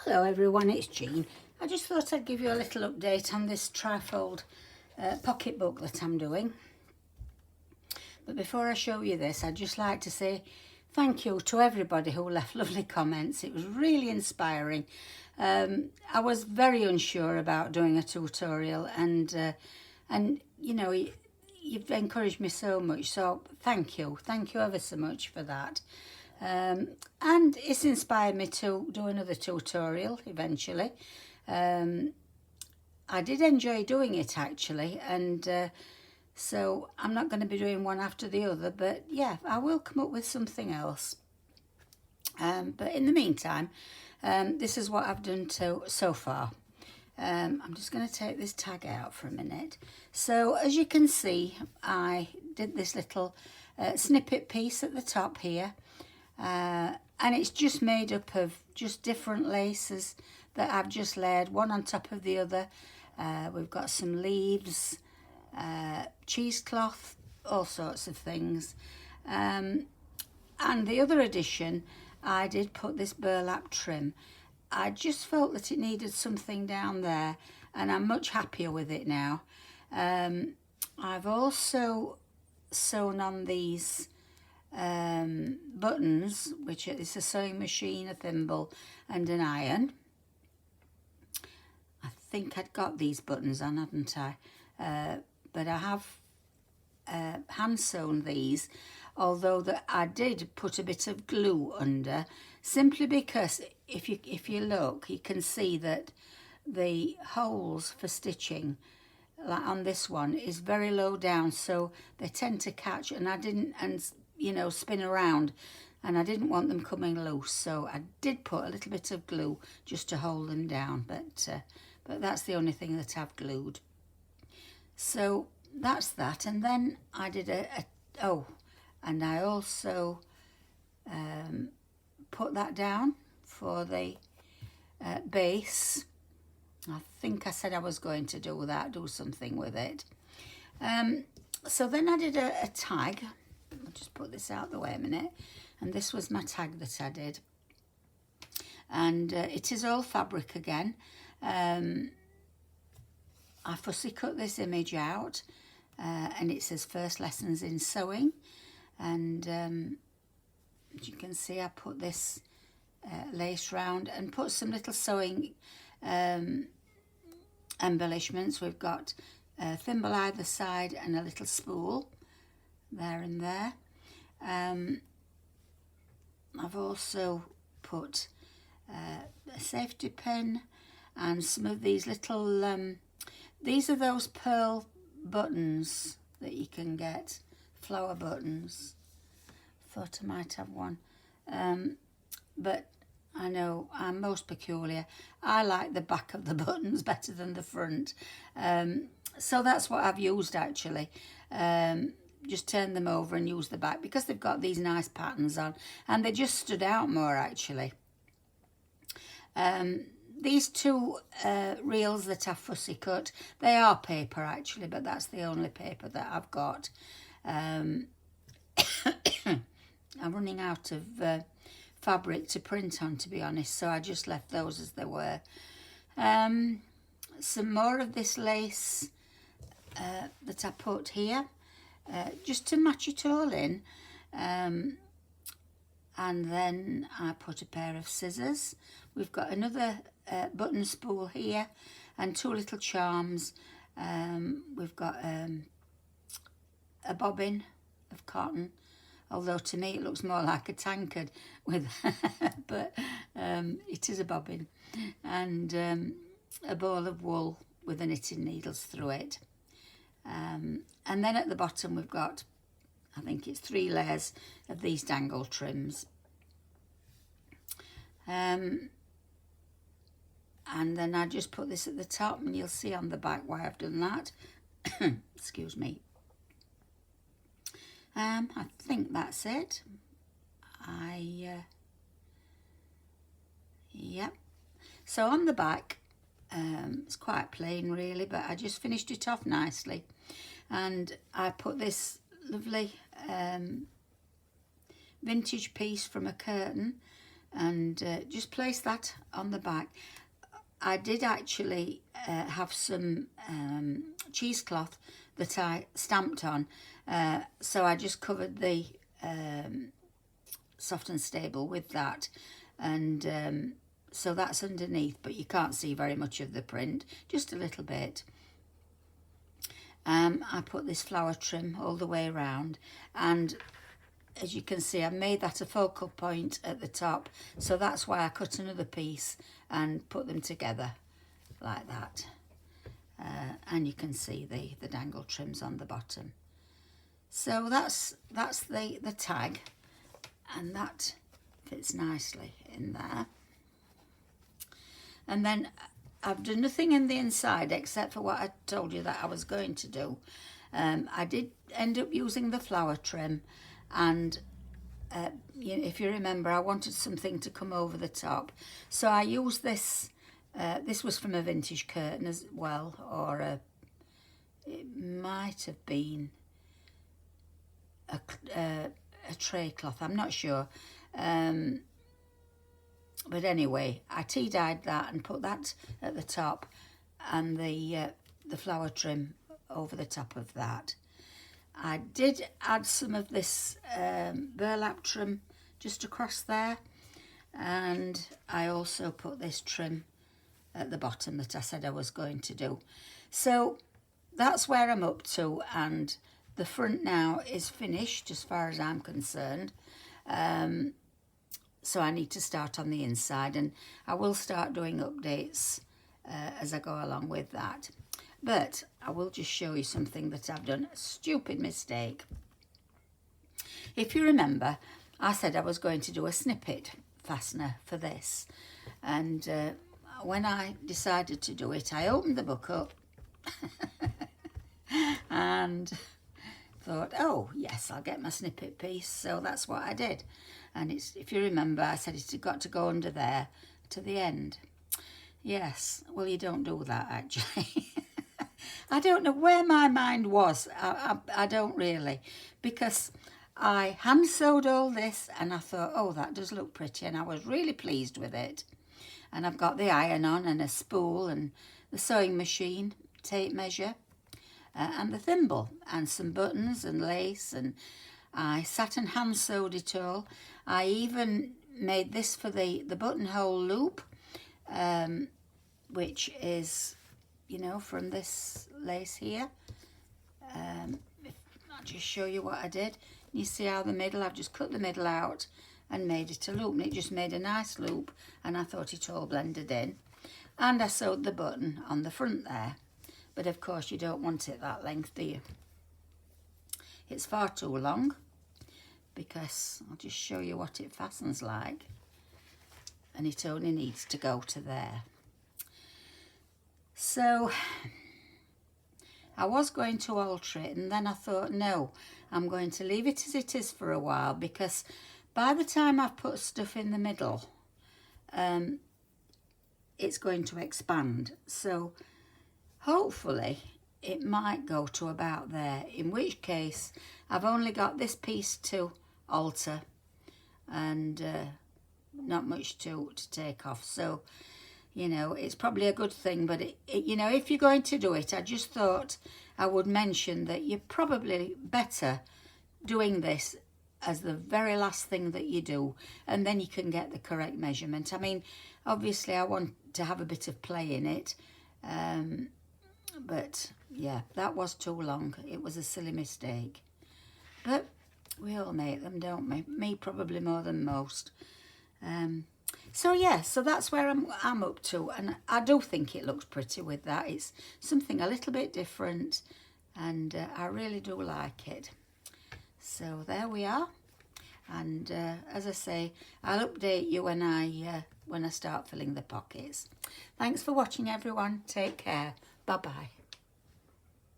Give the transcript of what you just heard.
Hello everyone, it's Jean. I just thought I'd give you a little update on this trifold pocket booklet I'm doing. But before I show you this, I'd just like to say thank you to everybody who left lovely comments. It was really inspiring. I was very unsure about doing a tutorial and you know, you've encouraged me so much, so thank you ever so much for that. And it's inspired me to do another tutorial eventually. I did enjoy doing it actually, and so I'm not going to be doing one after the other, but yeah, I will come up with something else. But in the meantime, this is what I've done so far. I'm just going to take this tag out for a minute. So as you can see, I did this little snippet piece at the top here. And it's just made up of just different laces that I've just layered one on top of the other. We've got some leaves, cheesecloth, all sorts of things. And the other addition, I did put this burlap trim. I just felt that it needed something down there, and I'm much happier with it now. I've also sewn on these buttons, which is a sewing machine, a thimble and an iron. I think I'd got these buttons on, hadn't I? But I have hand sewn these, although I did put a bit of glue under, simply because if you look, you can see that the holes for stitching, like on this one, is very low down, so they tend to catch, and I didn't, and you know, spin around, and I didn't want them coming loose, so I did put a little bit of glue just to hold them down, but that's the only thing that I've glued. So that's that. And then I did and I also put that down for the base. I think I said I was going to do that, do something with it. So then I did a tag. I'll just put this out the way a minute, and this was my tag that I did, and it is all fabric again. I fussy cut this image out, and it says first lessons in sewing, and as you can see, I put this lace round and put some little sewing embellishments. We've got a thimble either side and a little spool there and there. I've also put a safety pin and some of these little, these are those pearl buttons that you can get, flower buttons. Thought I might have one, but I know I'm most peculiar. I like the back of the buttons better than the front, so that's what I've used actually. Just turn them over and use the back because they've got these nice patterns on, and they just stood out more actually. These two reels that I fussy cut, they are paper actually, but that's the only paper that I've got. I'm running out of fabric to print on, to be honest, so I just left those as they were. Some more of this lace that I put here, just to match it all in, and then I put a pair of scissors. We've got another button spool here and two little charms. We've got a bobbin of cotton, although to me it looks more like a tankard with but it is a bobbin, and a ball of wool with the knitting needles through it. And then at the bottom we've got, I think it's 3 layers of these dangle trims. And then I just put this at the top, and you'll see on the back why I've done that. Excuse me. I think that's it. Yep. So on the back, it's quite plain really, but I just finished it off nicely, and I put this lovely vintage piece from a curtain and just place that on the back. I did actually have some cheesecloth that I stamped on, so I just covered the soft and stable with that, and so that's underneath, but you can't see very much of the print, just a little bit. I put this flower trim all the way around, and as you can see, I made that a focal point at the top, so that's why I cut another piece and put them together like that. And you can see the dangle trims on the bottom. So that's the tag, and that fits nicely in there. And then I've done nothing in the inside except for what I told you that I was going to do. I did end up using the flower trim, and if you remember, I wanted something to come over the top, so I used this. This was from a vintage curtain as well, or it might have been a tray cloth, I'm not sure. But anyway, I tea-dyed that and put that at the top, and the flower trim over the top of that. I did add some of this burlap trim just across there, and I also put this trim at the bottom that I said I was going to do. So that's where I'm up to, and the front now is finished as far as I'm concerned. So I need to start on the inside, and I will start doing updates as I go along with that. But I will just show you something that I've done, a stupid mistake. If you remember, I said I was going to do a snippet fastener for this, and when I decided to do it, I opened the book up and thought, oh yes, I'll get my snippet piece. So that's what I did, and it's, if you remember, I said it's got to go under there to the end. Yes, well, you don't do that actually. I don't know where my mind was. I don't really, because I hand sewed all this and I thought, oh, that does look pretty, and I was really pleased with it. And I've got the iron on and a spool and the sewing machine, tape measure, and the thimble and some buttons and lace, and I sat and hand sewed it all. I even made this for the buttonhole loop, which is, you know, from this lace here. I'll just show you what I did. You see how the middle, I've just cut the middle out and made it a loop, and it just made a nice loop, and I thought it all blended in. And I sewed the button on the front there, but of course you don't want it that length, do you? It's far too long, because I'll just show you what it fastens like, and it only needs to go to there. So I was going to alter it, and then I thought, no, I'm going to leave it as it is for a while, because by the time I've put stuff in the middle, it's going to expand. So hopefully it might go to about there, in which case I've only got this piece to alter and not much to take off. So, you know, it's probably a good thing, but you know, if you're going to do it, I just thought I would mention that you're probably better doing this as the very last thing that you do, and then you can get the correct measurement. I mean, obviously I want to have a bit of play in it, but yeah, that was too long. It was a silly mistake, but we all make them, don't we? Me probably more than most. So yeah, so that's where I'm up to, and I do think it looks pretty with that. It's something a little bit different, and I really do like it. So there we are, and as I say, I'll update you when I start filling the pockets. Thanks for watching, everyone. Take care. Bye bye.